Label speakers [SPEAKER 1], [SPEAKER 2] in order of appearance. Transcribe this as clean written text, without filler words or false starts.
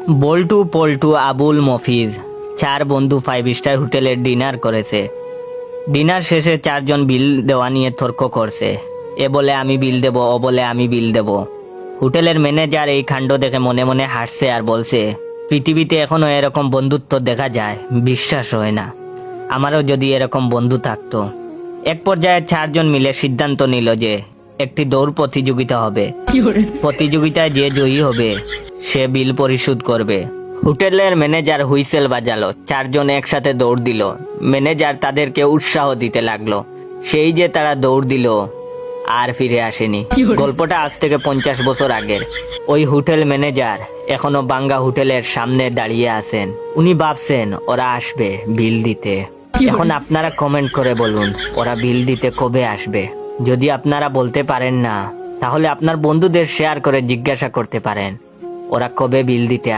[SPEAKER 1] বল্টু পল্টু আবুল মফিজ 4 বন্ধু 5 স্টার হোটেলে ডিনার করেছে। ডিনার শেষে 4 জন বিল দেওয়া নিয়ে তর্ক করছে। এ বলে আমি বিল দেব, ও বলে আমি বিল দেব। হোটেলের ম্যানেজার এই কাণ্ড দেখে মনে মনে হাসছে আর বলছে, পৃথিবীতে এখনো এরকম বন্ধুত্ব দেখা যায়, বিশ্বাস হয় না। আমারও যদি এরকম বন্ধু থাকতো। এক পর্যায়ে 4 জন মিলে সিদ্ধান্ত নিল যে একটি দৌড় প্রতিযোগিতা হবে। প্রতিযোগিতায় যে জয়ী হবে সে বিল পরিশোধ করবে। হোটেলের ম্যানেজার হুইসেল বাজালো। 4 জন একসাথে দৌড় দিল। ম্যানেজার তাদেরকে উৎসাহ দিতে লাগলো। সেই যে তারা দৌড় দিল আর ফিরে আসেনি। গল্পটা আজ থেকে 50 বছর আগের। ওই হোটেল ম্যানেজার এখনো বাঙ্গা হোটেলের সামনে দাঁড়িয়ে আছেন। উনি ভাবছেন ওরা আসবে বিল দিতে। এখন আপনারা কমেন্ট করে বলুন ওরা বিল দিতে কবে আসবে। যদি আপনারা বলতে পারেন না, তাহলে আপনার বন্ধুদের শেয়ার করে জিজ্ঞাসা করতে পারেন ওরা কবে বিল দিতে আসবে।